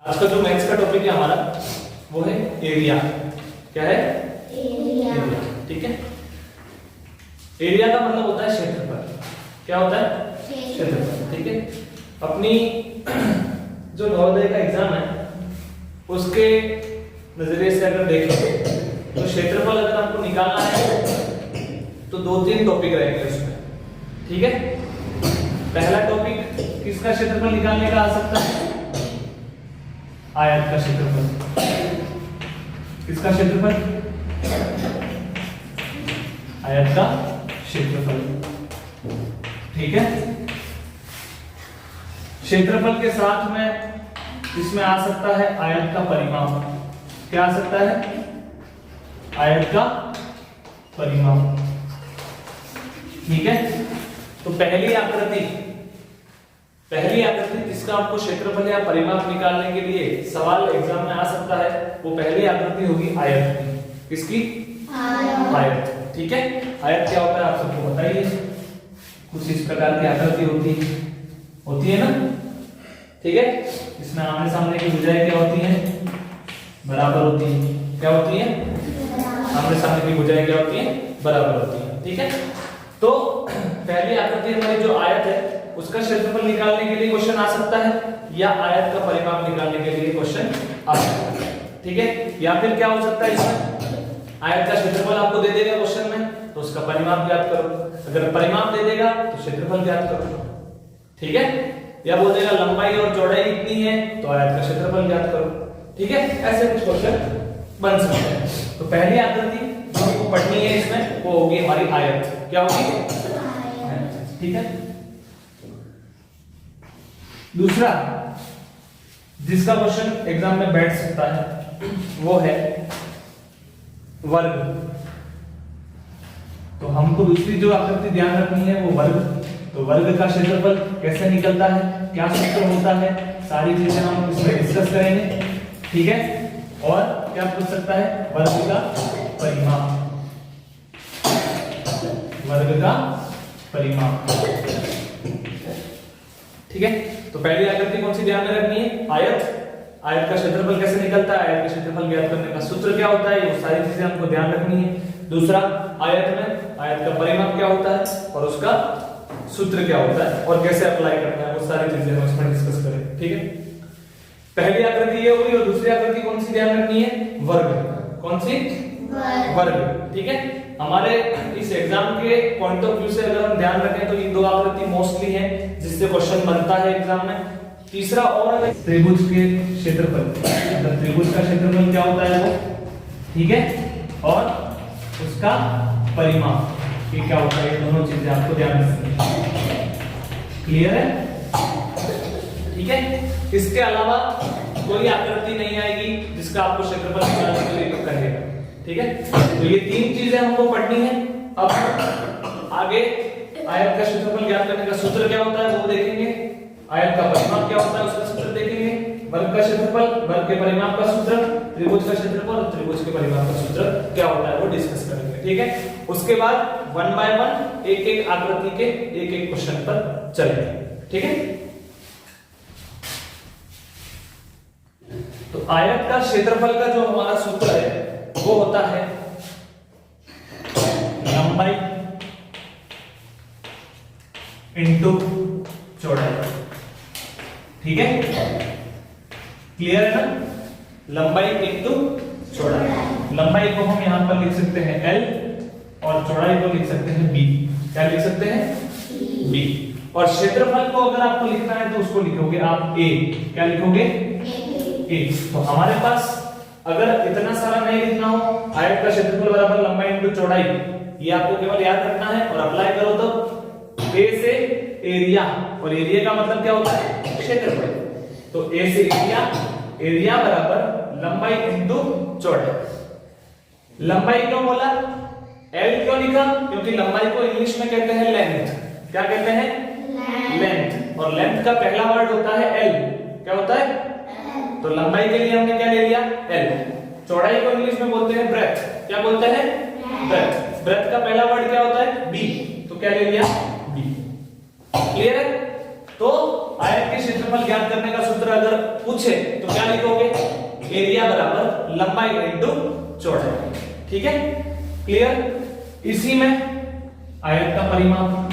आज का जो मैथ्स का टॉपिक है हमारा वो है एरिया। क्या है? एरिया। ठीक है। एरिया का मतलब होता है क्षेत्रफल। क्या होता है? क्षेत्रफल। ठीक है। अपनी जो नवोदय का एग्जाम है उसके नजरिए से अगर देखें तो क्षेत्रफल अगर आपको निकालना है तो 2-3 टॉपिक रहेंगे उसमें। ठीक है। पहला टॉपिक किसका क्षेत्रफल निकालने का आ सकता है? आयत का क्षेत्रफल। किसका क्षेत्रफल? आयत का क्षेत्रफल। ठीक है। क्षेत्रफल के साथ में इसमें आ सकता है आयत का परिमाप। क्या आ सकता है? आयत का परिमाप। ठीक है। तो पहली आकृति जिसका आपको क्षेत्रफल या परिमाप निकालने के लिए सवाल एग्जाम में आ सकता है वो पहली आकृति होगी आयत की। किसकी? आयत। ठीक है। आयत क्या होता है आप सबको बताइए। कुछ इस प्रकार की आकृति होती है ना। ठीक है। इसमें आमने सामने की भुजाएं क्या होती हैं? बराबर होती है। क्या होती है? आमने सामने की भुजाएं क्या होती हैं? बराबर होती है। ठीक है। तो पहली आकृति हमारी जो आयत है उसका क्षेत्रफल निकालने के लिए क्वेश्चन आ सकता है या आयत का परिमाप निकालने के लिए क्वेश्चन आ सकता है। ठीक है। या फिर क्या हो सकता है इसमें आयत का क्षेत्रफल आपको दे देगा क्वेश्चन में तो उसका परिमाप ज्ञात करो। अगर परिमाप दे देगा तो क्षेत्रफल ज्ञात करो। ठीक है। या बोल देगा लंबाई और चौड़ाई इतनी है तो आयत का क्षेत्रफल ज्ञात करो। ठीक है। ऐसे कुछ क्वेश्चन बन सकते हैं। तो पहली आकृति जो आपको पढ़नी है इसमें वो होगी हमारी आयत। क्या होगी? ठीक है। दूसरा जिसका क्वेश्चन एग्जाम में बैठ सकता है वो है वर्ग। तो हमको दूसरी जो आकृति ध्यान रखनी है वो वर्ग। तो वर्ग का क्षेत्रफल कैसे निकलता है, क्या सूत्र होता है, सारी चीजें हम इसमें डिस्कस करेंगे। ठीक है। और क्या पूछ सकता है? वर्ग का परिमाप। वर्ग का परिमाप। ठीक है। तो पहली आकृति कौन सी ध्यान में रखनी है? आयत। आयत का क्षेत्रफल कैसे निकलता है, आयत का क्षेत्रफल ज्ञात करने का सूत्र क्या होता है, ये सारी चीजें हमको ध्यान रखनी है। दूसरा आयत में आयत का परिमाप क्या होता है और उसका सूत्र क्या होता है और कैसे अप्लाई करना है वो सारी चीजें हम इसमें डिस्कस करेंगे। ठीक है। पहली आकृति ये हुई और दूसरी आकृति कौन सी ध्यान रखनी है? वर्ग। कौन सी? वर्ग। ठीक है। हमारे इस एग्जाम के पॉइंट ऑफ व्यू से अगर हम ध्यान रखें तो ये दो आकृति मोस्टली है जिससे क्वेश्चन बनता है एग्जाम में। तीसरा और अगर त्रिभुज के क्षेत्रफल, त्रिभुज का क्षेत्रफल क्या होता है वो, ठीक है, और उसका परिमाप ये क्या होता है, ये दोनों चीजें आपको ध्यान रखनी है। क्लियर है? ठीक है। इसके अलावा कोई आकृति नहीं आएगी जिसका आपको क्षेत्रफल निकालने के लिए कहेगा। ठीक है। तो ये 3 चीजें हमको पढ़नी है। अब आगे आयत का क्षेत्रफल ज्ञात करने का सूत्र क्या होता है वो देखेंगे। आयत का परिमाप क्या होता है उसका सूत्र देखेंगे। वर्ग का क्षेत्रफल, वर्ग के परिमाप का सूत्र, त्रिभुज का क्षेत्रफल और त्रिभुज के परिमाप का सूत्र क्या होता है वो डिस्कस करेंगे। ठीक है। उसके बाद 1 बाय 1 एक-एक आकृति के एक-एक क्वेश्चन पर चलेंगे। ठीक है। तो आयत का क्षेत्रफल का जो हमारा सूत्र है वो होता है लंबाई इंटू चौड़ाई। ठीक है। क्लियर है ना? लंबाई इंटू चौड़ाई। लंबाई को हम यहां पर लिख सकते हैं L और चौड़ाई को लिख सकते हैं B। क्या लिख सकते हैं? B। और क्षेत्रफल को अगर आपको लिखना है तो उसको लिखोगे आप A। क्या लिखोगे? A। तो हमारे पास अगर इतना सारा नहीं लिखना हो, आयत का क्षेत्रफल बराबर लंबाई इंटू चौड़ाई, ये आपको केवल याद रखना है और अप्लाई करो तो A से एरिया, और एरिया का मतलब क्या होता है? क्षेत्रफल। तो A से एरिया बराबर लंबाई इंटू चौड़ाई। लंबाई क्यों बोला? L क्यों लिखा? क्योंकि लंबाई को इंग्लिश में कहते हैं लेंथ। क्या कहते हैं? लेंथ। और लेंथ का पहला वर्ड होता है L। क्या होता है? तो लंबाई के लिए हमने क्या ले लिया? L। चौड़ाई को इंग्लिश में बोलते हैं ब्रेथ। क्या बोलते हैं? ब्रेथ। ब्रेथ का पहला वर्ड क्या होता है? B। तो क्या ले लिया? B। क्लियर है? तो आयत के क्षेत्रफल ज्ञात करने का सूत्र अगर पूछे तो क्या लिखोगे, एरिया बराबर लंबाई इंटू चौड़ाई। ठीक है, क्लियर। इसी में आयत का परिमाप,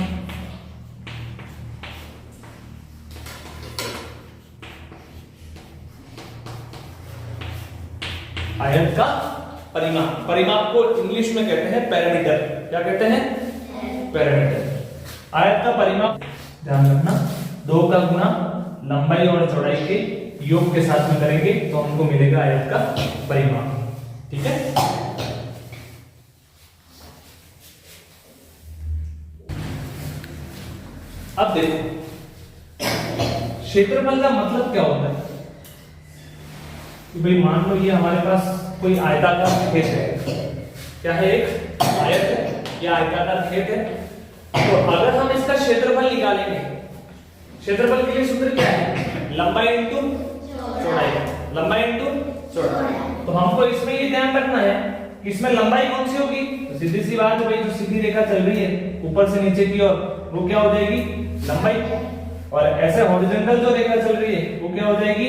आयत का परिमाप, परिमाप को इंग्लिश में कहते हैं पैरामीटर। क्या कहते हैं, पैरामीटर। आयत का परिमाप ध्यान रखना, 2 का गुना लंबाई और चौड़ाई के योग के साथ में करेंगे तो हमको मिलेगा आयत का परिमाप। ठीक है, अब देखो क्षेत्रफल का मतलब क्या होता है कि भाई मान लो ये हमारे पास कोई आयताकार खेत है, क्या है, एक आयत है, या आयताकार खेत है। तो अगर हम इसका क्षेत्रफल निकालेंगे, क्षेत्रफल के लिए सूत्र क्या है, लंबाई इंटू चौड़ाई, लंबाई इंटू चौड़ाई। तो हमको इसमें ये ध्यान रखना है कि इसमें लंबाई कौन सी होगी, तो सीधी सी बात है भाई, जो सीधी रेखा चल रही है ऊपर से नीचे की ओर वो क्या हो जाएगी, लंबाई। और ऐसे हॉरिजॉन्टल जो रेखा चल रही है वो क्या हो जाएगी,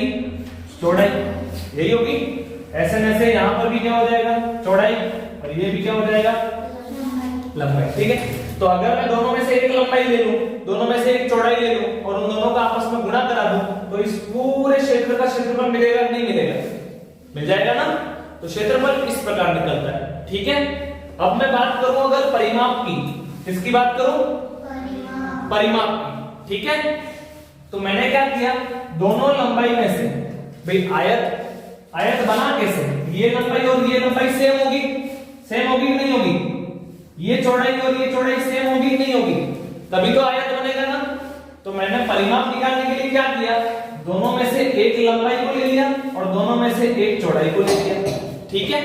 चौड़ाई, यही होगी। ऐसे ऐसे यहाँ पर भी क्या हो जाएगा, चौड़ाई, और ये भी क्या हो जाएगा, लंबाई। ठीक है, तो अगर मैं दोनों में से एक लंबाई ले लूं, दोनों में से एक चौड़ाई ले लूं और उन दोनों का आपस में गुणा करा दूं, तो इस पूरे क्षेत्र का क्षेत्रफल मिलेगा नहीं मिलेगा, मिल जाएगा ना। तो क्षेत्रफल इस प्रकार निकलता है। ठीक है, अब मैं बात करूं अगर परिमाप की, किसकी बात करूं, परिमाप की। ठीक है, तो मैंने क्या किया, दोनों लंबाई में से भाई आयत, आयत बना कैसे, ये लंबाई और ये लंबाई सेम होगी, सेम होगी कि नहीं होगी, ये चौड़ाई और ये चौड़ाई सेम होगी कि नहीं होगी, तभी तो आयत बनेगा ना। तो मैंने परिमाप निकालने के लिए क्या किया, दोनों में से एक लंबाई को ले लिया और दोनों में से एक चौड़ाई को ले लिया। ठीक है,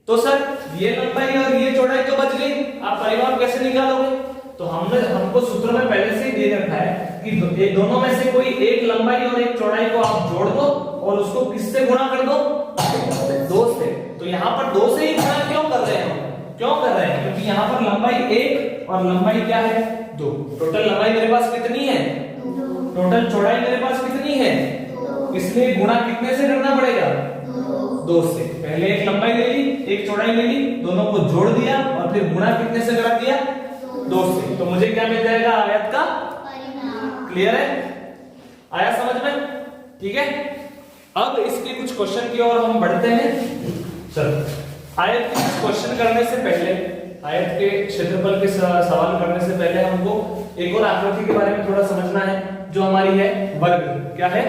तो सर ये लंबाई और ये चौड़ाई तो बच गई, आप परिमाप कैसे निकालोगे, तो हमको सूत्र में पहले से ही दे रखा है कि दोनों में से कोई एक लंबाई और एक चौड़ाई को आप जोड़ दो और उसको किससे गुणा कर दो, 2 से। तो यहाँ पर 2 से ही गुणा क्यों कर रहे हैं, क्यों कर रहे हैं, क्योंकि यहाँ पर लंबाई 1 और लंबाई क्या है, 2। टोटल लंबाई मेरे पास कितनी है, टोटल चौड़ाई मेरे पास कितनी है, इसलिए गुणा कितने से करना पड़ेगा, 2 से। पहले एक लंबाई ले ली, एक चौड़ाई ले ली, दोनों को जोड़ दिया और फिर गुणा कितने से करा दिया, 2 से। तो मुझे क्या मिल जाएगा, आयत का परिमाप। क्लियर है, आया समझ में। ठीक है, अब इसके कुछ क्वेश्चन की ओर हम बढ़ते हैं। चलो, आयत के क्वेश्चन करने से पहले, आयत के क्षेत्रफल के सवाल करने से पहले हमको एक और आकृति के बारे में थोड़ा समझना है, जो हमारी है वर्ग। क्या है,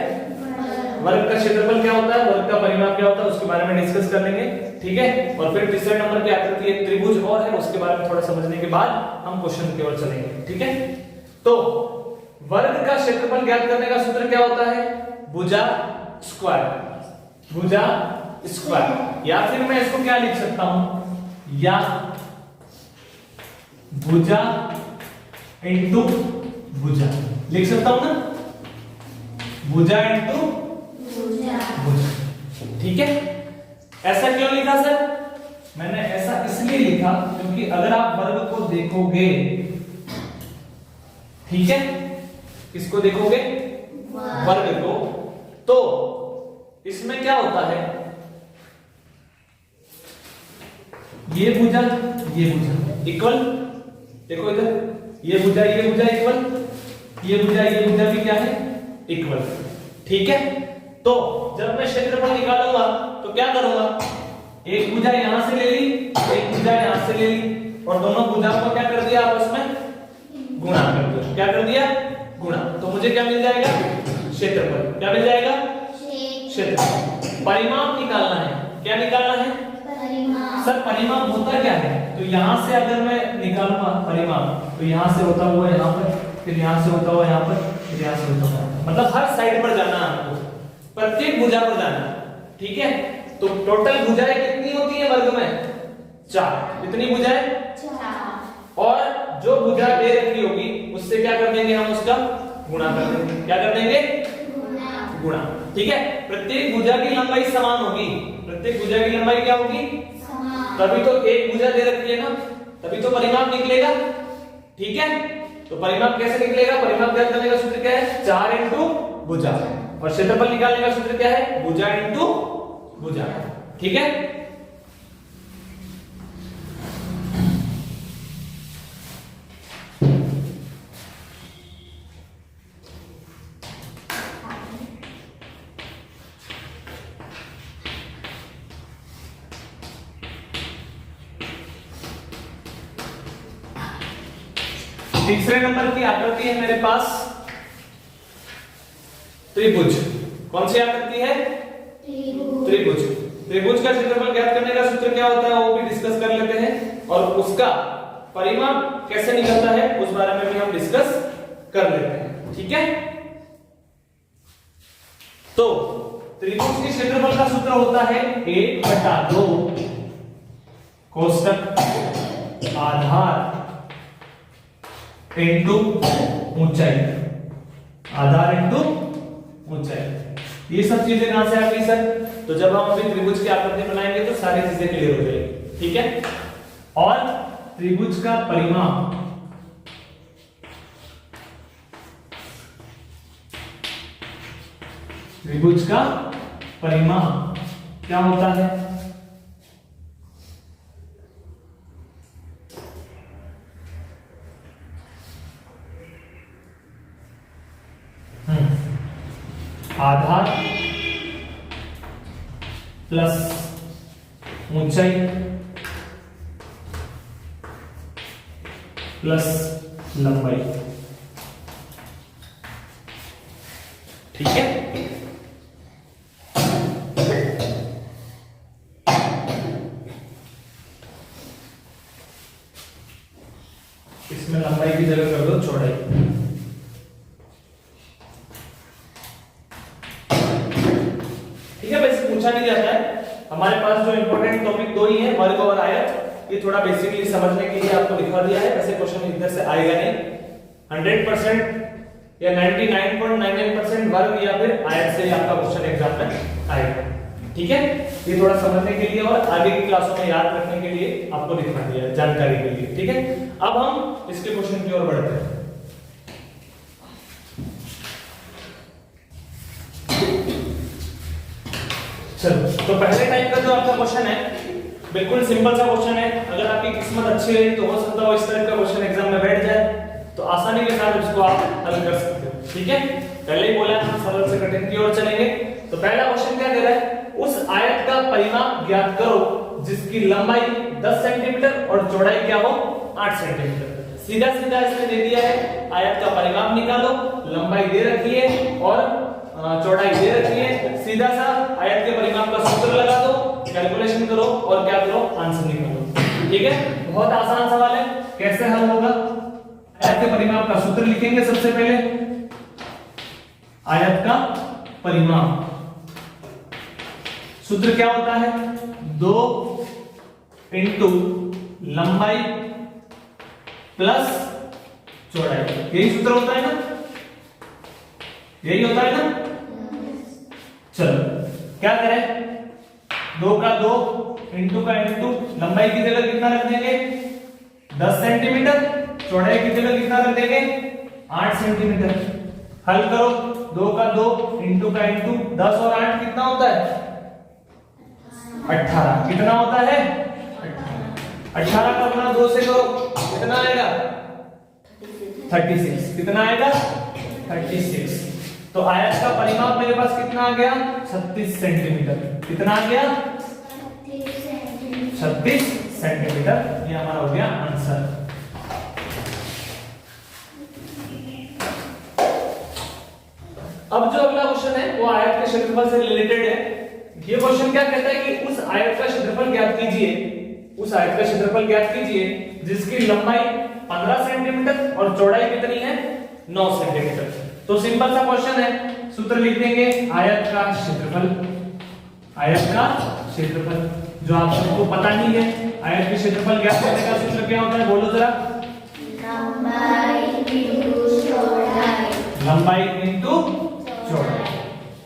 वर्ग का क्षेत्रफल क्या होता है, वर्ग का परिमाप क्या होता है, उसके बारे में डिस्कस कर लेंगे। ठीक है, और फिर तीसरे नंबर की आकृति एक त्रिभुज और है, उसके बारे में थोड़ा समझने के बाद हम क्वेश्चन की ओर चलेंगे। ठीक है, तो वर्ग का क्षेत्रफल ज्ञात करने का सूत्र क्या होता है, भुजा स्क्वायर, भुजा स्क्वायर। या फिर मैं इसको क्या लिख सकता हूं, या भुजा इंटू भुजा लिख सकता हूं ना, भुजा इंटू भुजा। ठीक है, ऐसा क्यों लिखा सर, मैंने ऐसा इसलिए लिखा क्योंकि अगर आप वर्ग को देखोगे, ठीक है, किसको देखोगे, वर्ग को, तो इसमें क्या होता है, ये भुजा इक्वल, देखो इधर, ये भुजा इक्वल, ये भुजा भी क्या है, इक्वल। ठीक है, तो जब मैं क्षेत्रफल निकालूंगा तो क्या करूंगा, एक भुजा यहां से ले ली, एक भुजा यहां से ले ली और दोनों भुजा को क्या कर दिया, आपस में गुणा कर दिया। क्या कर दिया, गुणा। तो मुझे क्या मिल जाएगा, क्षेत्रफल। क्या मिल जाएगा, क्षेत्रफल। परिमाप निकालना है, क्या निकालना है, परिमाप। सर परिमाप होता क्या है, तो यहां से अगर मैं निकालूंगा परिमाप, तो यहां से होता हुआ यहां पर, फिर यहां से होता हुआ यहां पर, फिर यहां से होता हुआ, मतलब हर साइड पर जाना है आपको, प्रत्येक भुजा पर जाना। ठीक है, तो टोटल भुजाएं कितनी होती है वर्ग में, 4। कितनी भुजाएं, 4। और जो भुजा दे रखी होगी उससे क्या कर देंगे हम, उसका गुणा कर देंगे। क्या कर देंगे, गुणा। ठीक है, प्रत्येक भुजा की लंबाई समान होगी, प्रत्येक भुजा की लंबाई क्या होगी, समान। तभी तो एक भुजा दे रखी है ना, तभी तो परिमाप निकलेगा। ठीक है, तो परिमाप कैसे निकलेगा, परिमाप ज्ञात करने का सूत्र क्या है, 4 इंटू भुजा। और क्षेत्रफल निकालने का सूत्र क्या है? भुजा इंटू भुजा। ठीक है, तीसरे नंबर की आकृति है मेरे पास त्रिभुज। कौन सी आकृति है? त्रिभुज। त्रिभुज का क्षेत्रफल ज्ञात करने का सूत्र क्या होता है वो भी डिस्कस कर लेते हैं, और उसका परिमाप कैसे निकलता है उस बारे में भी हम डिस्कस कर लेते हैं। ठीक है, तो त्रिभुज के क्षेत्रफल का सूत्र होता है 1/2 कोष्टक आधार इंटू ऊंचाई, आधार इंटू ऊंचाई। ये सब चीजें कहां से आ गई सर? तो जब हम अभी त्रिभुज की आकृति बनाएंगे तो सारी चीजें क्लियर हो जाएगी। ठीक है, और त्रिभुज का परिमाप क्या होता है? आधार प्लस ऊंचाई प्लस लंबाई। ठीक है, इसमें लंबाई की जगह कर दो चौड़ाई। पूछा नहीं जाता है, हमारे पास जो इंपॉर्टेंट टॉपिक दो ही है, वर्ग और आयत। ये थोड़ा बेसिकली समझने के लिए आपको लिखा दिया है, वैसे क्वेश्चन इधर से आएगा नहीं। 100% या 99.99% वर्ग या फिर आयत से आपका क्वेश्चन एग्जाम में आएगा। ठीक है, ये थोड़ा समझने के लिए और आगे की क्लासों में याद रखने के लिए आपको लिखा दिया है, जानकारी के लिए। ठीक है, अब हम इसके क्वेश्चन की ओर बढ़ते हैं। चलो, तो पहले टाइप का जो आपका क्वेश्चन है बिल्कुल सिंपल सा क्वेश्चन है। अगर आपकी किस्मत अच्छी रही तो हो सकता हो इस टाइप का क्वेश्चन एग्जाम में बैठ जाए, तो आसानी के साथ इसको आप हल कर सकते हो। ठीक है, पहले ही बोला हम सरल से कठिन की ओर चलेंगे। तो पहला क्वेश्चन क्या दे रहा है? उस आयत का परिमाप ज्ञात करो जिसकी लंबाई 10 सेंटीमीटर और चौड़ाई क्या हो 8 सेंटीमीटर। सीधा सीधा इसने दे दिया है, आयत का परिमाप निकालो, लंबाई दे रखी है और चौड़ाई दे रखी है। सीधा सा आयत के परिमाप का सूत्र लगा दो, कैलकुलेशन करो और क्या करो, आंसर निकालो। ठीक है, बहुत आसान सवाल है। कैसे हल होगा? आयत के परिमाप का सूत्र लिखेंगे सबसे पहले। आयत का परिमाप सूत्र क्या होता है? 2 इंटू लंबाई प्लस चौड़ाई। यही सूत्र होता है ना? यही होता है ना? चलो क्या करें? 2 का 2 इंटू का इंटू, लंबाई की जगह कितना रख देंगे 10 सेंटीमीटर, चौड़ाई की जगह कितना रख देंगे 8 सेंटीमीटर। हल करो, 2 का 2 इंटू का इंटू, 10 और 8 कितना होता है 18। कितना होता है 18 का गुणा 2 से करो, कितना आएगा 36। कितना आएगा 36। तो आयत का परिमाप मेरे पास कितना आ गया 36 सेंटीमीटर। कितना आ गया 36 सेंटीमीटर। ये हमारा हो गया आंसर। अब जो अगला क्वेश्चन है वो आयत के क्षेत्रफल से रिलेटेड है। ये क्वेश्चन क्या कहता है कि उस आयत का क्षेत्रफल ज्ञात कीजिए, उस आयत का क्षेत्रफल ज्ञात कीजिए जिसकी लंबाई 15 सेंटीमीटर और चौड़ाई कितनी है 9 सेंटीमीटर। तो सिंपल सा क्वेश्चन है, सूत्र लिख देंगे आयत का क्षेत्रफल। आयत का क्षेत्रफल जो आप सबको पता ही है, आयत के क्षेत्रफल ज्ञात करने का सूत्र क्या होता है बोलो जरा? लंबाई इंटू चौड़ाई।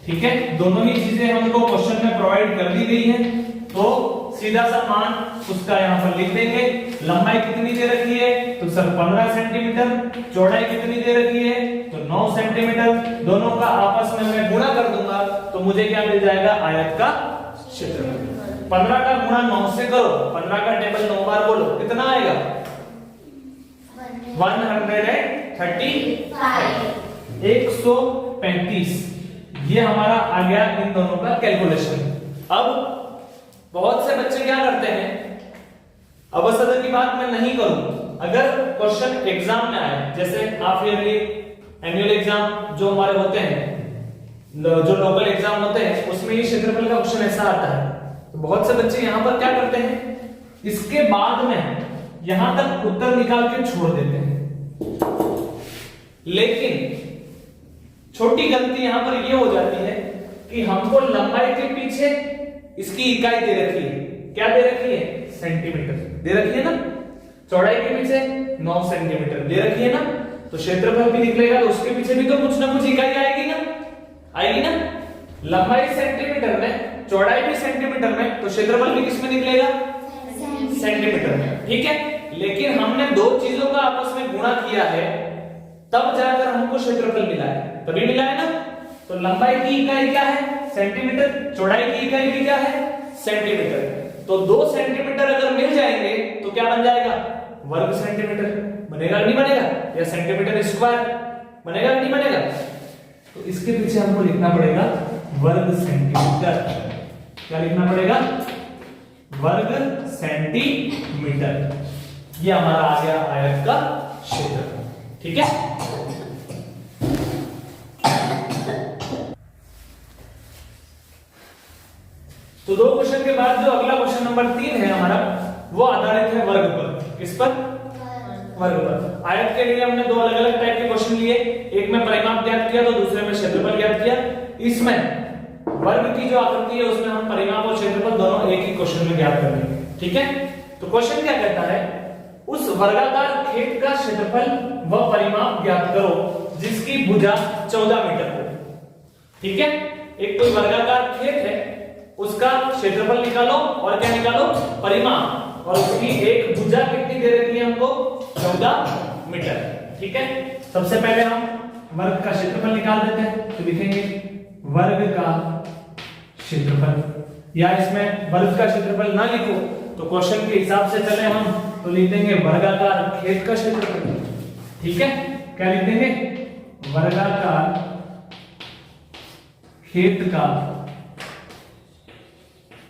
ठीक है, दोनों ही चीजें हमको क्वेश्चन में प्रोवाइड कर दी गई है, तो सीधा सा मान उसका यहाँ पर लिख देंगे। लंबाई कितनी दे रखी है तो सर 15 सेंटीमीटर, चौड़ाई कितनी दे रखी है तो 9 सेंटीमीटर। दोनों का आपस में मैं गुणा कर दूंगा तो मुझे क्या मिल जाएगा, आयत का क्षेत्रफल। 15 का गुणा 9 से करो, 15 का टेबल 9 बार बोलो, कितना आएगा 135। ये हमारा आ गया इन दोनों का कैलकुलेशन। अब बहुत से बच्चे क्या करते हैं, अब सदर की बात मैं नहीं करूं, अगर क्वेश्चन एग्जाम में आए, जैसे हाफ ईयरली एनुअल एग्जाम जो हमारे होते हैं, जो लोकल एग्जाम होते हैं, उसमें ये क्षेत्रफल का क्वेश्चन ऐसा आता है, तो बहुत से बच्चे यहां पर क्या करते हैं, इसके बाद में यहां तक उत्तर निकाल के छोड़ देते हैं। लेकिन छोटी गलती यहां पर यह हो जाती है कि हमको लंबाई के पीछे इसकी इकाई दे रखी है, क्या दे रखी है, सेंटीमीटर दे रखी है ना, चौड़ाई के पीछे 9 सेंटीमीटर दे रखी है ना, तो क्षेत्रफल भी निकलेगा तो उसके पीछे भी तो कुछ ना कुछ इकाई आएगी ना, आएगी ना। लंबाई सेंटीमीटर में, चौड़ाई भी सेंटीमीटर में, तो क्षेत्रफल भी किसमें निकलेगा, सेंटीमीटर में, ठीक है। लेकिन हमने दो चीजों का आपस में गुणा किया है, तब जाकर हमको क्षेत्रफल मिला है, तभी मिला है ना। तो लंबाई की इकाई क्या है, सेंटीमीटर, चौड़ाई की इकाई भी क्या है, सेंटीमीटर। तो 2 सेंटीमीटर अगर मिल जाएंगे तो क्या बन जाएगा, वर्ग सेंटीमीटर बनेगा, नहीं बनेगा, या सेंटीमीटर स्क्वायर बनेगा, नहीं बनेगा। तो इसके पीछे हमको लिखना पड़ेगा वर्ग सेंटीमीटर। क्या लिखना पड़ेगा, वर्ग सेंटीमीटर। ये हमारा आ गया आयत का क्षेत्रफल, ठीक है। तो 2 क्वेश्चन के बाद जो अगला क्वेश्चन नंबर 3 है हमारा, वो आधारित है वर्ग पर। किस पर, वर्ग पर। आयत के लिए हमने 2 अलग अलग टाइप के क्वेश्चन लिए, एक में परिमाप ज्ञात किया तो दूसरे में क्षेत्रफल ज्ञात किया। इसमें वर्ग की जो आकृति है उसमें हम परिमाप और क्षेत्रफल दोनों एक ही क्वेश्चन में ज्ञात करेंगे, ठीक है। तो क्वेश्चन क्या कहता है, उस वर्गाकार खेत का क्षेत्रफल व परिमाप ज्ञात करो जिसकी भुजा 14 मीटर हो, ठीक है। एक कोई वर्गाकार खेत है, उसका क्षेत्रफल निकालो और क्या निकालो, परिमाप, और उसकी एक भुजा कितनी दे रखी है हमको, 14 मीटर, ठीक है। सबसे पहले हम वर्ग का क्षेत्रफल निकाल देते हैं, तो लिखेंगे वर्ग का क्षेत्रफल, या इसमें वर्ग का क्षेत्रफल ना लिखो तो क्वेश्चन के हिसाब से चले हम, तो लिख देंगे वर्गाकार खेत का क्षेत्रफल, ठीक है। क्या लिख देंगे, वर्गाकार खेत का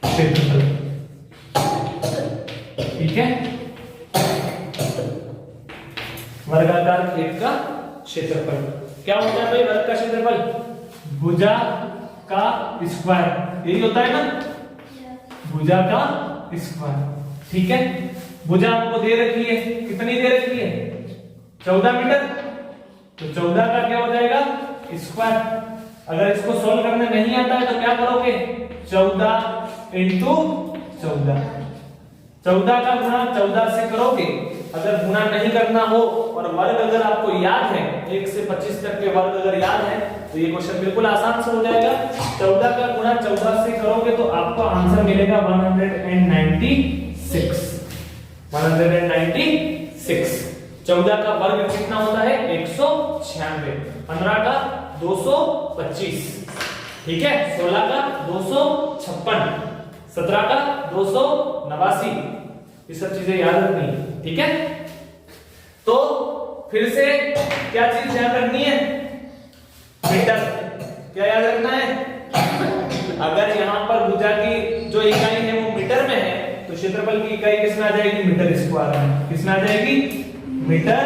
क्षेत्रफल, ठीक है। वर्गाकार खेत का क्षेत्रफल क्या होता है भाई, वर्ग का क्षेत्रफल भुजा का स्क्वायर, यही होता है ना, भुजा का स्क्वायर, ठीक है। भुजा हमको दे रखी है, कितनी दे रखी है, 14 मीटर, तो 14 का क्या हो जाएगा, स्क्वायर। अगर इसको सोल्व करने नहीं आता है तो क्या करोगे, 14 इंटू 14, 14 का गुणा 14 से करोगे। अगर गुणा नहीं करना हो और वर्ग अगर आपको याद है, 1 से 25 तक के वर्ग अगर याद है, तो ये क्वेश्चन बिल्कुल आसान से हो जाएगा। 14 का गुणा 14 से करोगे तो आपको आंसर मिलेगा 196। 196। 14 का वर्ग कितना होता है, 196। 15 का 225, ठीक है। 16 का 256, 17 का 289। ये सब चीजें याद रखनी है, ठीक है। तो फिर से क्या चीज याद रखनी है, मीटर। क्या याद रखना है, अगर यहां पर भुजा की जो इकाई है वो मीटर में है, तो क्षेत्रफल की इकाई किसमें आ जाएगी, मीटर स्क्वायर में। किसमें आ जाएगी, मीटर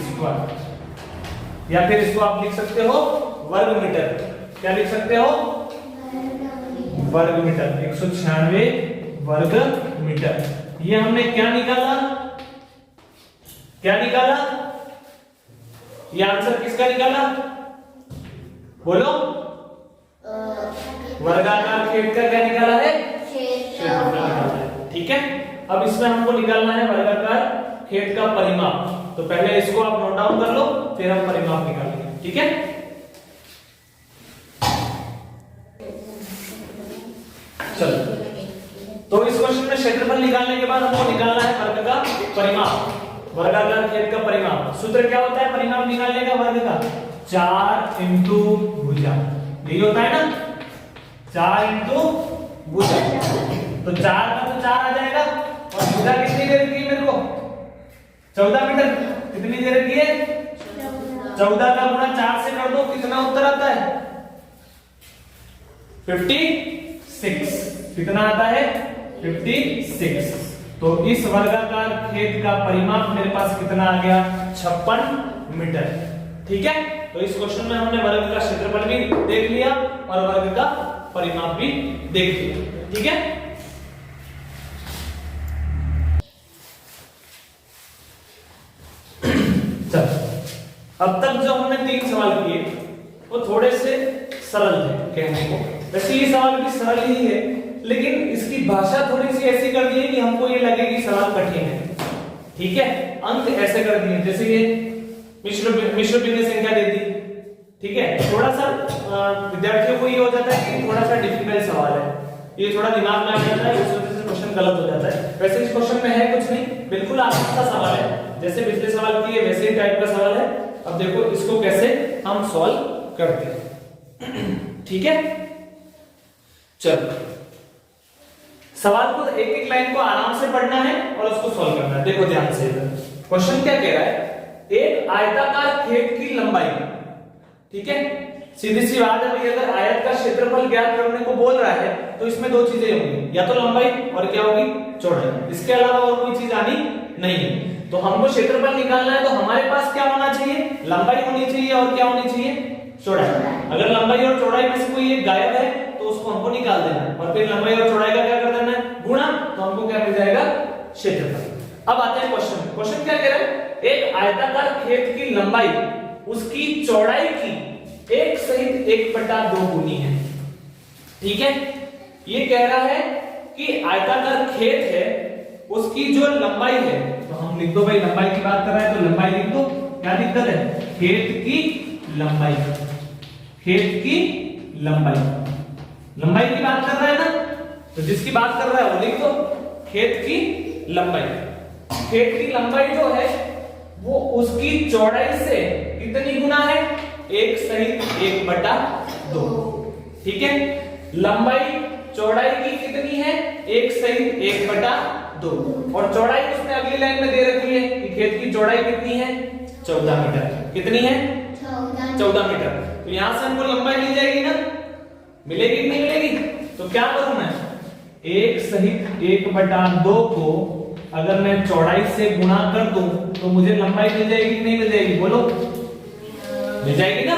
स्क्वायर। या फिर इसको आप लिख सकते हो वर्ग मीटर। क्या लिख सकते हो, वर्ग मीटर। 196 वर्ग मीटर। ये हमने क्या निकाला, क्या निकाला, ये आंसर किसका निकाला, बोलो, वर्गाकार खेत का क्या निकाला है, क्षेत्रफल निकाला है, ठीक है। अब इसमें हमको निकालना है वर्गाकार खेत का परिमाप। तो पहले इसको आप नोट डाउन कर लो, फिर हम परिमाप निकालेंगे, ठीक है। चलो, तो तो इस क्वेश्चन में क्षेत्रफल निकालने के बाद हमको निकालना है वर्ग का परिमाप, वर्गाकार खेद का परिमाप। सूत्र क्या होता है परिमाप निकालने का वर्ग का? 4 इंटू भुजा, यही होता है ना, 4 इंटू भुजा। तो 4 का तो 4 आ जाएगा और भुजा कितनी दे रखी है मेरे को? 14 मीटर। कितनी दे रखी है? 14 का गुणा 4 से कर दो, कितना उत्तर आता है? 56। कितना आता है? 56। तो इस वर्गाकार खेद का परिमाप मेरे पास कितना आ गया? 56 मीटर। ठीक है, तो इस क्वेश्चन में हमने वर्ग का क्षेत्रफल भी देख लिया और वर्ग का परिमाप भी देख लिया। ठीक है, चलो अब तक जो हमने 3 सवाल किए वो थोड़े से सरल थे कहने को। वैसे ये सवाल भी सरल ही है, लेकिन इसकी भाषा थोड़ी सी ऐसी कर दी है कि हमको ये लगे कि सवाल कठिन है। ठीक है, अंक ऐसे कर दिए जैसे ये मिश्र भिन्न संख्या दे दी। ठीक है, थोड़ा सा विद्यार्थियों को ये हो जाता है कि थोड़ा सा डिफिकल्ट सवाल है, ये थोड़ा दिमाग में आ जाता है, उस वजह से क्वेश्चन गलत हो जाता है। वैसे इस क्वेश्चन में है कुछ नहीं, बिल्कुल आसान सा सवाल है, जैसे पिछले सवाल किए वैसे ही टाइप का सवाल है। अब देखो इसको कैसे हम सॉल्व करते हैं। ठीक है, चलो सवाल को एक एक लाइन को आराम से पढ़ना है और उसको सॉल्व करना है। देखो ध्यान से, क्वेश्चन क्या कह रहा है? एक आयताकार खेद की लंबाई, ठीक है, सीधी सी बात है भाई, अगर आयत का क्षेत्रफल ज्ञात करने को बोल रहा है तो इसमें दो चीजें होंगी, या तो लंबाई और क्या होगी? चौड़ाई। इसके अलावा और कोई चीज आनी नहीं है। तो हमको क्षेत्रफल निकालना है तो हमारे पास क्या होना चाहिए? लंबाई होनी चाहिए और क्या होनी चाहिए? चौड़ाई। अगर लंबाई और चौड़ाई में से कोई एक गायब है तो उसको हमको निकाल देना है और फिर लंबाई और चौड़ाई का क्या कर देना है? गुणा। तो हमको क्या मिल जाएगा? क्षेत्रफल। अब आते हैं क्वेश्चन। क्वेश्चन क्या कह रहा है? एक आयताकार खेद की लंबाई उसकी चौड़ाई की 1 सहित 1/2 गुनी है। ठीक है, ये कह रहा है कि आयताकार खेद है उसकी जो लंबाई है, तो हम लिख दो भाई, लंबाई की बात कर रहा है तो लंबाई लिख दो, क्या दिक्कत है? खेद की लंबाई, खेद की लंबाई, लंबाई की बात कर रहा है ना, तो जिसकी बात कर रहा है वो लिख दो, खेद की लंबाई। खेद की लंबाई जो है वो उसकी चौड़ाई से कितनी गुना है? 1 सहित 1/2। ठीक है, लंबाई चौड़ाई की कितनी है? 1 सहित 1/2। और चौड़ाई उसने अगली लाइन में दे रखी है कि खेत की चौड़ाई कितनी है? 14 मीटर। कितनी है? 14 मीटर। तो यहां से हमको लंबाई मिल जाएगी ना, मिलेगी कि नहीं मिलेगी? तो क्या करूं मैं? 1 सहित 1/2 को अगर मैं चौड़ाई से गुणा कर दूं तो मुझे लंबाई मिल जाएगी कि नहीं मिल जाएगी? बोलो, मिल जाएगी ना।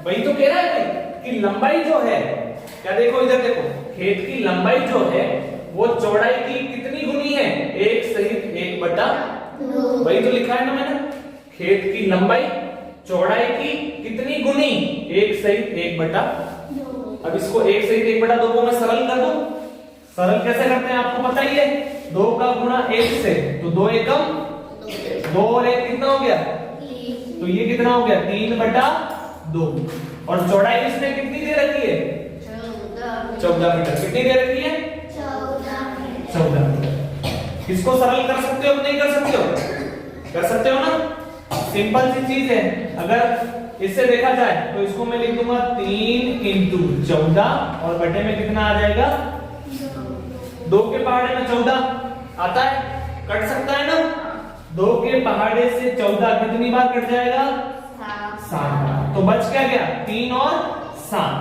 वही तो कह रहा है भाई कि लंबाई जो है, क्या देखो इधर देखो, खेत की लंबाई जो है वो चौड़ाई की कितनी गुनी है? 1 सहित 1/2। वही तो लिखा है ना मैंने, खेत की लंबाई चौड़ाई की कितनी गुनी? 1 सहित 1/2। अब इसको 1 सहित 1/2 को मैं सरल कर दूं। सरल कैसे करते हैं आपको पता ही है, 2 का गुणा 1 से, तो 2 एकम 2 और 1 कितना हो गया? तो ये कितना हो गया? 3/2। और चौड़ाई इसमें कितनी दे रखी है? 14 मीटर। कितनी दे रखी है? 14 मीटर। इसको सरल कर सकते हो नहीं कर सकते हो? कर सकते हो ना, सिंपल सी चीज है। अगर इससे देखा जाए तो इसको मैं लिख दूंगा 3 × 14 और बटे में कितना आ जाएगा? 2 के पहाड़े में 14 आता है, कट सकता है ना। 2 के पहाड़े से 14 कितनी बार कट जाएगा? 7 बार। तो बच क्या गया? 3 और 7।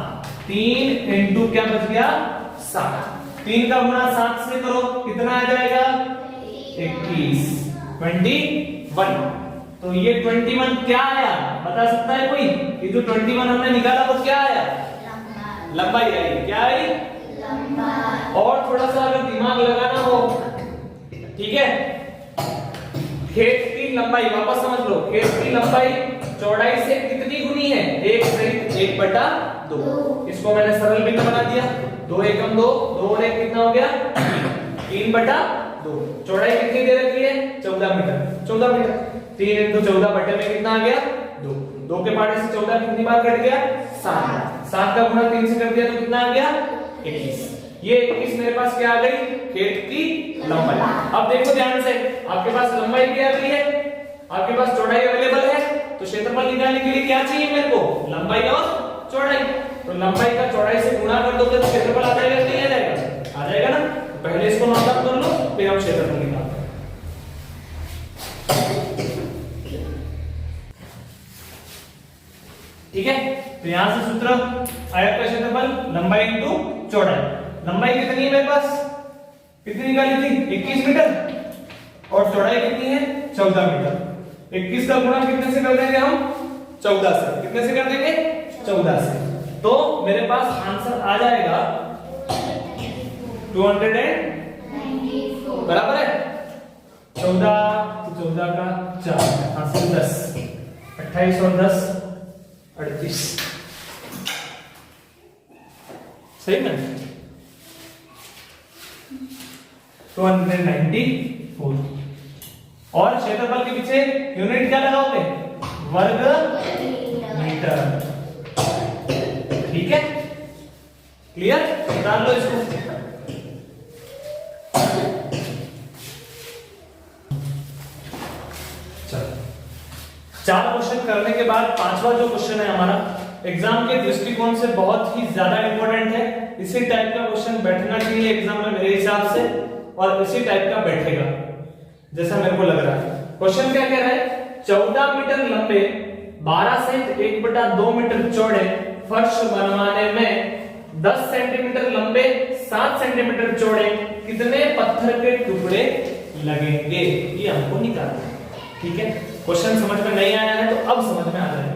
3 × क्या बच गया? 7। 3 का गुणा 7 से करो, कितना आ जाएगा? 21। 21। तो ये 21 क्या आया? बता सकता है कोई? ये जो 21 हमने निकाला वो क्या आया? लंबाई आई। क्या आई? लंबाई। और थोड़ा सा अगर दिमाग लगाना हो, ठीक है, खेत की लंबाई वापस समझ लो, खेत की लंबाई चौड़ाई से कितनी गुनी है? 1 सहित 1/2। इसको मैंने सरल भी बना दिया, 2 एकम 2, 2 और 1 कितना हो गया? 3/2। चौड़ाई कितनी दे रखी है? 14 मीटर। 14 मीटर, 3 × 14 बटे में कितना आ गया? 2। 2 के पहाड़े से 14 कितनी बार कट गया? 7। 7 का गुणा 3 से कर दिया तो कितना आ गया? 21। ये 21 मेरे पास क्या आ गई, खेत की लंबाई। अब देखो ध्यान से, आपके पास लंबाई क्या आ गई है, आपके पास चौड़ाई अवेलेबल है, तो क्षेत्रफल निकालने के लिए क्या चाहिए मेरे को, लंबाई और चौड़ाई। तो लंबाई का चौड़ाई से गुणा कर दोगे तो क्षेत्रफल आ जाएगा, नहीं आ जाएगा, आ जाएगा ना। तो पहले इसको नोट डाउन कर लो, फिर हम क्षेत्रफल निकालते हैं। ठीक है, तो यहां से सूत्र, आयत का क्षेत्रफल लंबाई इंटू चौड़ाई। लंबाई कितनी है मेरे पास, कितनी निकाली थी, 21 मीटर, और चौड़ाई कितनी है, 14 मीटर। 21 का गुणा कितने से कर देंगे हम, 14 से। कितने से कर देंगे, 14 से। तो मेरे पास आंसर आ जाएगा 294, बराबर है। 14 का 4 हासिल 10, 28 और 10 38, सही ना, 294। और क्षेत्रफल के पीछे यूनिट क्या लगाओगे, वर्ग मीटर। ठीक है, क्लियर, निकाल लो इसको। चलो, 4 क्वेश्चन करने के बाद पांचवा जो क्वेश्चन है हमारा, एग्जाम के दृष्टिकोण से बहुत ही ज्यादा इंपॉर्टेंट है। इसी टाइप का क्वेश्चन बैठना चाहिए एग्जाम में मेरे हिसाब से, और इसी टाइप का बैठेगा जैसा मेरे को लग रहा है। क्वेश्चन क्या कह रहा है, 14 मीटर लंबे 12 सेंट 1/2 मीटर चौड़े फर्श बनवाने में 10 सेंटीमीटर लंबे 7 सेंटीमीटर चौड़े कितने पत्थर के टुकड़े लगेंगे, ये हमको निकालना है। ठीक है, क्वेश्चन समझ में नहीं आया है तो अब समझ में आ जाएगा।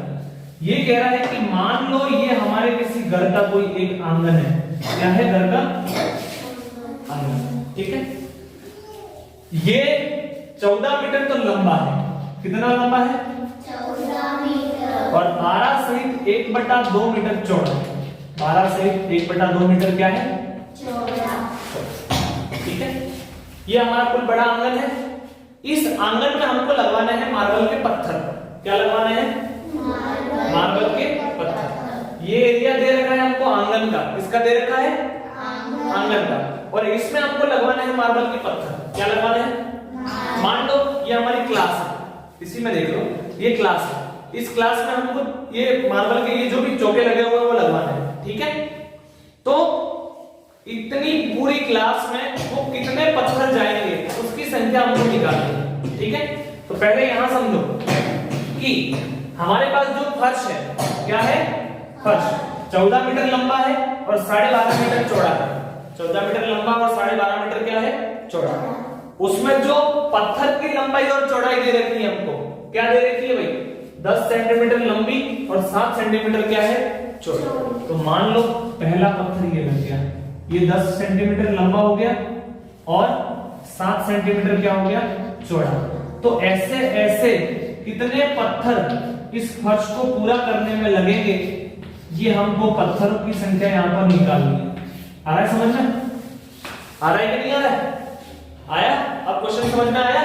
ये कह रहा है कि मान लो ये हमारे किसी घर का कोई एक आंगन है, क्या है, घर का आंगन। ठीक है, ये 14 मीटर तो लंबा है, कितना लंबा है, 14 मीटर, और 12 सहित 1/2 मीटर चौड़ा। 12 सहित 1/2 मीटर क्या है, चौड़ा। ठीक है, ये हमारा कुल बड़ा आंगन है। इस आंगन में हमको लगवाने हैं मार्बल के पत्थर। क्या लगवाने हैं, मार्बल के पत्थर। ये एरिया दे रखा है हमको आंगन का, इसका दे रखा है आंगन का, और इसमें हमको लगवाने हैं मार्बल के पत्थर। क्या लगवाने हैं, मान लो ये हमारी क्लास है, इसी में देख लो ये क्लास है, इस क्लास में हमको ये मार्बल के ये जो भी चौके लगे हुए हैं वो लगवाने हैं। ठीक है, तो इतनी पूरी क्लास में वो कितने पत्थर जाएंगे उसकी संख्या हमको निकालनी है। ठीक है, तो पहले यहां समझो कि हमारे पास जो फर्श है, क्या है, फर्श 14 मीटर लंबा है और 12.5 मीटर चौड़ा है। 14 मीटर लंबा और 12.5 मीटर क्या है, चौड़ा। उसमें जो पत्थर की लंबाई और चौड़ाई दे रखी है हमको, क्या दे रखी है भाई, 10 सेंटीमीटर लंबी और 7 सेंटीमीटर क्या है, चौड़ा। तो मान लो पहला पत्थर ये लग गया, ये 10 सेंटीमीटर लंबा हो गया और 7 सेंटीमीटर क्या हो गया, चौड़ा। तो ऐसे ऐसे कितने पत्थर इस फर्श को पूरा करने में लगेंगे, ये हमको पत्थरों की संख्या यहां पर निकालनी है। आ रहा है समझ में, आ रहा है कि नहीं आ रहा है, आया। अब क्वेश्चन समझ में आया।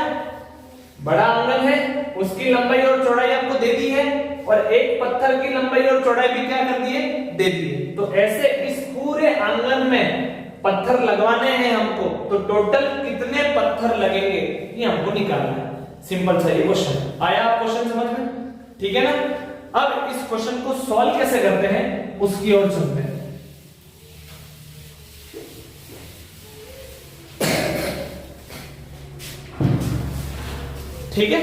बड़ा आंगन है, उसकी लंबाई और चौड़ाई आपको दे दी है, और एक पत्थर की लंबाई और चौड़ाई भी क्या कर दिए, दे दी है। तो ऐसे इस पूरे आंगन में पत्थर लगवाने हैं हमको, तो टोटल कितने पत्थर लगेंगे ये हमको निकालना है। सिंपल सा ये क्वेश्चन। आया आप क्वेश्चन समझ में, ठीक है ना। अब इस क्वेश्चन को सॉल्व कैसे करते हैं उसकी ओर चलते हैं। ठीक है,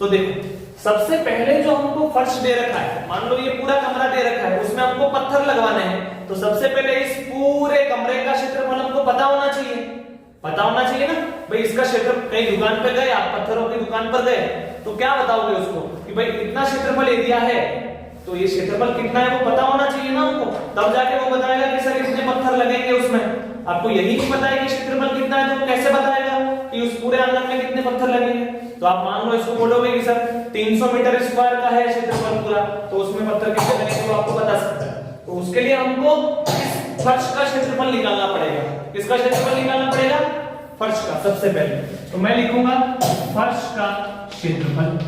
तो देखो सबसे पहले जो हमको फर्श दे रखा है, मान लो ये पूरा कमरा दे रखा है, उसमें हमको पत्थर लगवाने हैं। तो सबसे पहले इस पूरे कमरे का क्षेत्रफल हमको पता होना चाहिए, पता होना चाहिए ना भाई। इसका क्षेत्र, कहीं दुकान पे गए आप, पत्थरों की दुकान पर गए, तो क्या बताओगे उसको कि भाई इतना क्षेत्रफल एरिया है, तो ये क्षेत्रफल कितना है वो पता होना चाहिए ना हमको, तब जाके वो बताएगा कि सर इतने पत्थर लगेंगे उसमें। आपको यही नहीं पता है कि क्षेत्रफल कितना है, तो कैसे बताएगा कि उस पूरे आंगन में कितने पत्थर लगेंगे। तो आप मान लो इसको बोलोगे कि सर 300 मीटर स्क्वायर का है क्षेत्रफल पूरा, तो उसमें पत्थर कितने लगेंगे वो आपको बता सकता है। तो उसके लिए हमको इस फर्श का क्षेत्रफल निकालना पड़ेगा। किसका क्षेत्रफल निकालना पड़ेगा, फर्श का। सबसे पहले तो मैं लिखूंगा फर्श का क्षेत्रफल।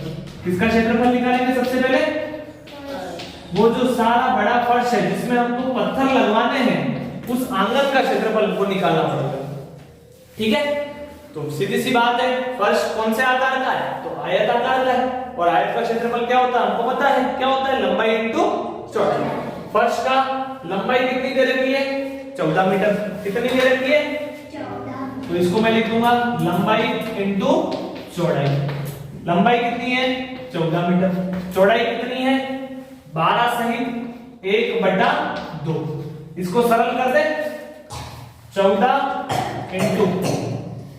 किसका क्षेत्रफल निकालेंगे सबसे पहले, वो जो सारा बड़ा फर्श है जिसमें हमको पत्थर लगवाने हैं, उस आंगन का क्षेत्रफल हमको निकालना पड़ेगा। ठीक है, तो सीधी सी बात है, फर्श कौन से आकार का है, तो आयत आकार का है, और आयत का क्षेत्रफल क्या होता है हमको पता है, क्या होता है, लंबाई इंटू चौड़ाई। फर्श का लंबाई कितनी दे रखी है, 14 मीटर। कितनी दे रखी है, 14। तो इसको मैं लिख दूंगा लंबाई इंटू चौड़ाई। लंबाई कितनी है, 14 मीटर। चौड़ाई कितनी है, 12 सहित 1/2। इसको सरल कर दे, 14 इंटू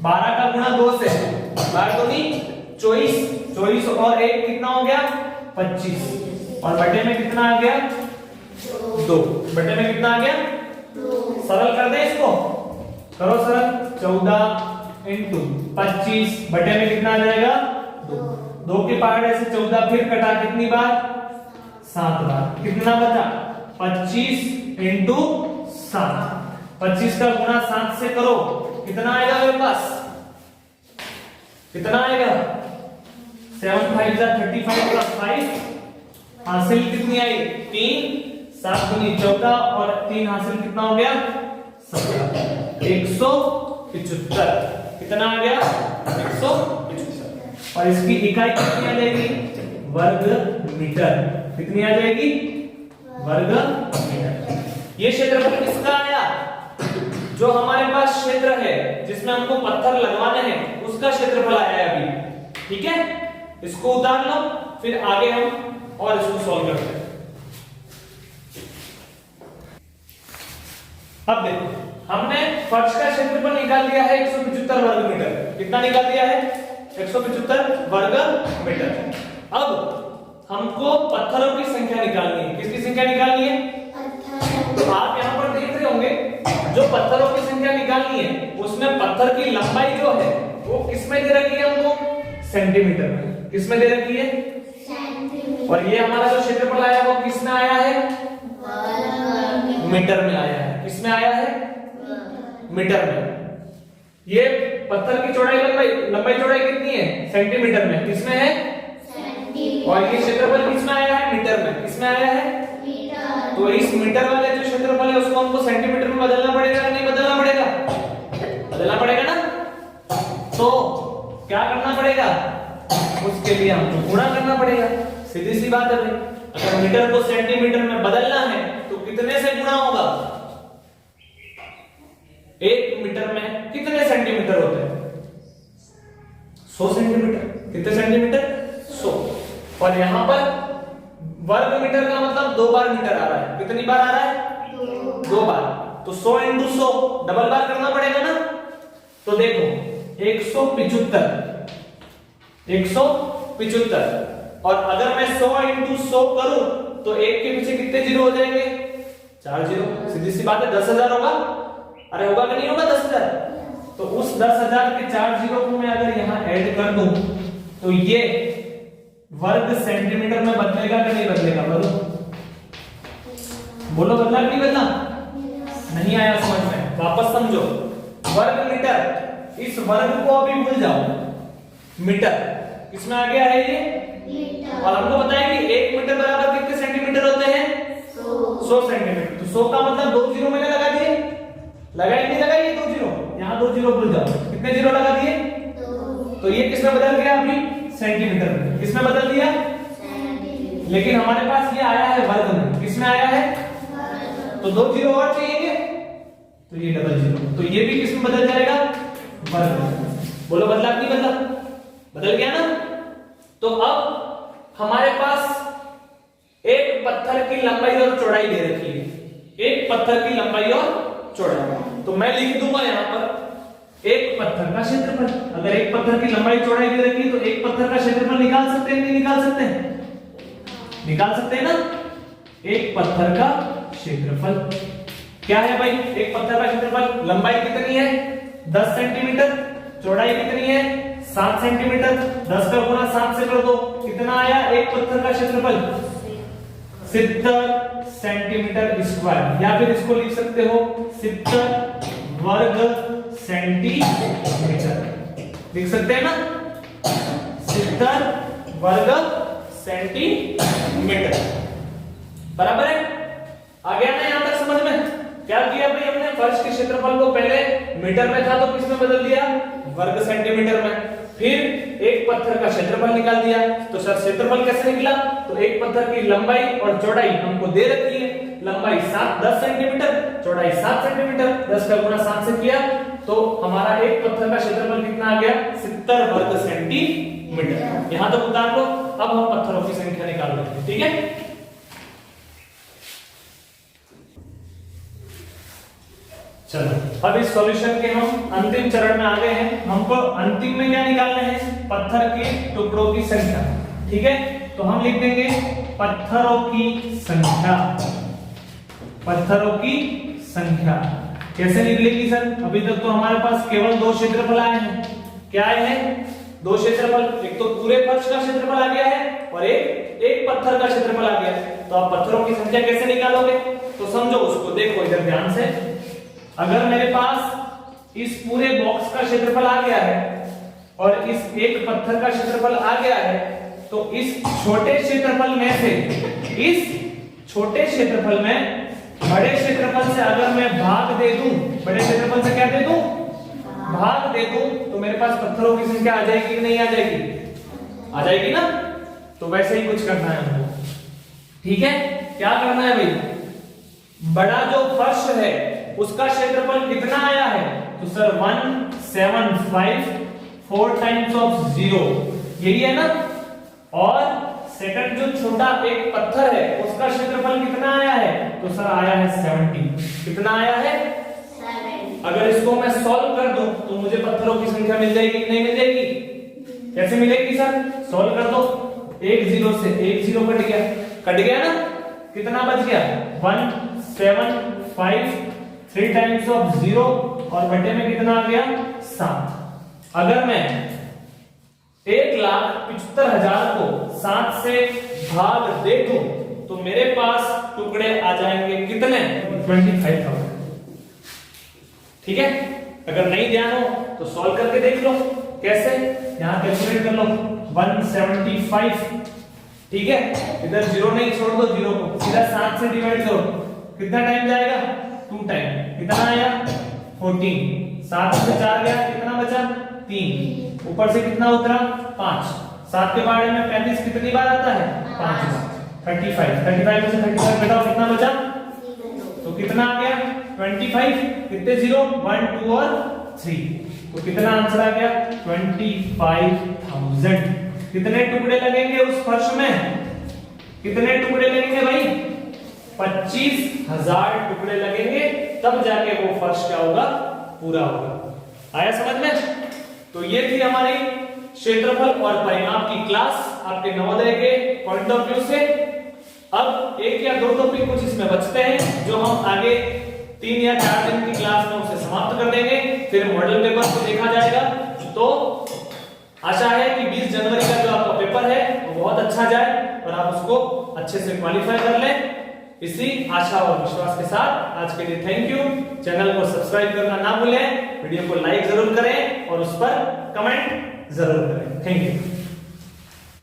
12 का गुणा 2 से, 12 दूनी 24, 24 और 1 कितना हो गया, 25, और बटे में कितना आ गया, 2। बटे में कितना आ गया, 2। सरल कर दे इसको, करो सरल। 14 इंटू 25 बटे में कितना आ जाएगा, 2। 2 के पहाड़े से 14 फिर कटा कितनी बार, 7 बार। कितना बचा, 25 इंटू 7। 25 का गुणा 7 से करो, कितना आएगा मेरे पास, कितना आएगा, 7 5 जा 35 प्लस 5 हासिल कितनी आई, 3। 7 दूनी 14 और 3 हासिल कितना हो गया, 17। 175 कितना आ गया, 175। और इसकी इकाई कितनी आ जाएगी, वर्ग मीटर। कितनी आ जाएगी, वर्ग मीटर। ये क्षेत्रफल किसका आया, जो हमारे पास क्षेत्र है जिसमें हमको पत्थर लगवाने हैं उसका क्षेत्रफल आया है अभी। ठीक है, इसको उतार लो, फिर आगे हम और इसको सॉल्व करते हैं। अब देखो, हमने फर्श का क्षेत्रफल निकाल दिया है 175 वर्ग मीटर। कितना निकाल दिया है, 175 वर्ग मीटर। अब हमको पत्थरों की संख्या निकालनी है। किसकी संख्या निकालनी है, तो आप यहां पर देख रहे होंगे, जो पत्थरों की संख्या निकालनी है उसमें पत्थर की लंबाई जो है वो किसमें दे रखी है हमको, सेंटीमीटर में। किसमें दे रखी है, सेंटीमीटर। और ये हमारा जो क्षेत्रफल आया वो किसमें आया है, मीटर में आया है। किसमें आया है, मीटर में। ये पत्थर की चौड़ाई लंबाई चौड़ाई कितनी है, सेंटीमीटर में। किसमें है, सेंटीमीटर। और ये क्षेत्रफल किसमें आया है, मीटर में। किसमें आया है, मीटर। तो इस मीटर वाले जो क्षेत्रफल है उसको हमको सेंटीमीटर में बदलना पड़ेगा या नहीं बदलना पड़ेगा, बदलना पड़ेगा ना। तो क्या करना पड़ेगा, उसके लिए हमको गुणा करना पड़ेगा। सीधी सी बात है भाई, अगर मीटर को सेंटीमीटर में बदलना है तो कितने से गुणा होगा, 1 मीटर में कितने सेंटीमीटर होते हैं, 100 सेंटीमीटर। कितने सेंटीमीटर, 100। और यहां पर वर्ग मीटर का मतलब 2 बार मीटर आ रहा है। कितनी बार आ रहा है, 2 बार। तो 100 इंटू 100 डबल बार करना पड़ेगा ना। तो देखो 175 और अगर मैं 100 इंटू 100 करूं तो 1 के पीछे कितने जीरो हो जाएंगे, 4 जीरो। सीधी सी बात है, 10,000 होगा। अरे होगा कि नहीं होगा, 10,000। तो उस 10,000 के 4 जीरो को मैं अगर यहां ऐड कर दूं तो ये वर्ग सेंटीमीटर में बदलेगा कि नहीं बदलेगा, बोलो बोलो, बदला कि नहीं बदला, नहीं आया समझ में, वापस समझो। वर्ग मीटर, इस वर्ग को अभी भूल जाओ, मीटर किसमें आ गया है ये, मीटर। और हमको पता है कि 1 मीटर बराबर कितने सेंटीमीटर होते हैं, 100 सेंटीमीटर। तो 100 का मतलब 2 जीरो मैंने लगा दिए, लगाई नहीं लगाई, 2 जीरो, यहाँ 2 जीरो भूल जाओ। कितने जीरो लगा दिए, 2। तो ये किसमें बदल गया अभी, सेंटीमीटर में। किसमें बदल दिया, सेंटीमीटर। लेकिन हमारे पास ये आया है वर्ग में। किसमें आया है, तो 2 जीरो और चाहिए, तो ये डबल जीरो, तो ये भी किसमें बदल जाएगा, वर्ग में। बोलो बदला कि नहीं बदला, बदल गया ना। तो अब हमारे पास एक पत्थर की लंबाई और चौड़ाई दे रखी है, एक पत्थर की लंबाई और चौड़ाई। तो मैं लिख दूंगा यहां पर एक पत्थर का क्षेत्रफल। अगर एक पत्थर की लंबाई चौड़ाई दे रखी है तो एक पत्थर का क्षेत्रफल निकाल सकते हैं, नहीं निकाल सकते हैं, निकाल सकते हैं ना। एक पत्थर का क्षेत्रफल क्या है भाई, एक पत्थर का क्षेत्रफल, लंबाई कितनी है 10 सेंटीमीटर, चौड़ाई कितनी है 7 सेंटीमीटर। 10 का गुणा 7 से कर दो, कितना आया एक पत्थर का क्षेत्रफल, 70 सेंटीमीटर स्क्वायर। या फिर इसको लिख सकते हो 70 वर्ग सेंटीमीटर, लिख सकते हैं ना, 70 वर्ग सेंटीमीटर, बराबर है। आ गया ना यहां तक समझ में, क्या किया भाई हमने, फर्श के क्षेत्रफल को पहले मीटर में था तो किस में बदल दिया, वर्ग सेंटीमीटर में। फिर एक पत्थर का क्षेत्रफल निकाल दिया। तो सर क्षेत्रफल कैसे निकला, तो एक पत्थर की लंबाई और चौड़ाई हमको दे रखी है, लंबाई 10 सेंटीमीटर, चौड़ाई 7 सेंटीमीटर, 10 का गुणा 7 से किया तो हमारा एक पत्थर का क्षेत्रफल कितना आ गया, 70 वर्ग सेंटीमीटर। यहां तक उतार लो। अब हम पत्थरों की संख्या निकाल लेते हैं, ठीक है। चलो अब इस सॉल्यूशन के हम अंतिम चरण में आ गए हैं। हमको अंतिम में क्या निकालना है, पत्थर के टुकड़ों की संख्या, ठीक है। तो हम लिख देंगे पत्थरों की संख्या। पत्थरों की संख्या कैसे निकलेगी सर, अभी तक तो हमारे पास केवल 2 क्षेत्रफल आए हैं। क्या आए हैं, 2 क्षेत्रफल, एक तो पूरे फर्श का क्षेत्रफल आ गया है और एक पत्थर का क्षेत्रफल आ गया है। तो आप पत्थरों की संख्या कैसे निकालोगे, तो समझो उसको, देखो इधर ध्यान से। अगर मेरे पास इस पूरे बॉक्स का क्षेत्रफल आ गया है और इस एक पत्थर का क्षेत्रफल आ गया है, तो इस छोटे क्षेत्रफल में से, इस छोटे क्षेत्रफल में बड़े क्षेत्रफल से अगर मैं भाग दे दूं, बड़े क्षेत्रफल से क्या दे दूं, भाग दे दूं, तो मेरे पास पत्थरों की संख्या आ जाएगी कि नहीं आ जाएगी, आ जाएगी ना। तो वैसे ही कुछ करना है हमको, ठीक है। क्या करना है भाई, बड़ा जो फर्श है उसका क्षेत्रफल कितना आया है, तो सर 175 4 टाइम्स ऑफ 0, यही है ना। और सेकंड जो छोटा एक पत्थर है उसका क्षेत्रफल कितना आया है, तो सर आया है 70। कितना आया है, 7। अगर इसको मैं सॉल्व कर दूं तो मुझे पत्थरों की संख्या मिल जाएगी कि नहीं मिल जाएगी, कैसे मिलेगी सर, सॉल्व कर दो। एक 0 से एक 0 कट गया ना, कितना बच गया, 175 3 टाइम्स ऑफ 0 और बटे में कितना आ गया, 7। अगर मैं 1,75,000 को 7 से भाग दे दूं तो मेरे पास टुकड़े आ जाएंगे कितने, 25,000, ठीक है। अगर नहीं ध्यान हो तो सॉल्व करके देख लो कैसे, यहां कैलकुलेट कर लो 175, ठीक है। इधर 0 नहीं, छोड़ दो 0 को, सीधा 7 से डिवाइड करो, कितना टाइम जाएगा, 2 टाइम। कितना आया, 14, 7 से 4 गया, कितना बचा, 3, ऊपर से कितना उतरा, 5, 7 के बारे में 35 कितनी बार आता है, 5 बार, 35 में से 35 घटाओ, कितना बचा, तो कितना आ गया 25, कितने 0, 1 2 और 3, तो कितना आंसर आ गया 25,000। कितने टुकड़े लगेंगे उस फर्श में, कितने टुकड़े लगेंगे भाई, 25,000 टुकड़े लगेंगे, तब जाके वो फर्श क्या होगा, पूरा होगा। आया समझ में। तो ये थी हमारी क्षेत्रफल और परिमाप की क्लास आपके नवोदय के पॉइंट ऑफ व्यू से। अब 1 या 2 टॉपिक कुछ इसमें बचते हैं जो हम आगे 3 या 4 दिन की क्लास में उसे समाप्त कर देंगे, फिर मॉडल पेपर को देखा जाएगा। तो आशा है कि 20 जनवरी का जो आपका पेपर है वो बहुत अच्छा जाए और आप उसको अच्छे से क्वालिफाई कर लें। इसी आशा और विश्वास के साथ आज के लिए थैंक यू। चैनल को सब्सक्राइब करना ना भूलें, वीडियो को लाइक जरूर करें और उस पर कमेंट जरूर करें। Thank you.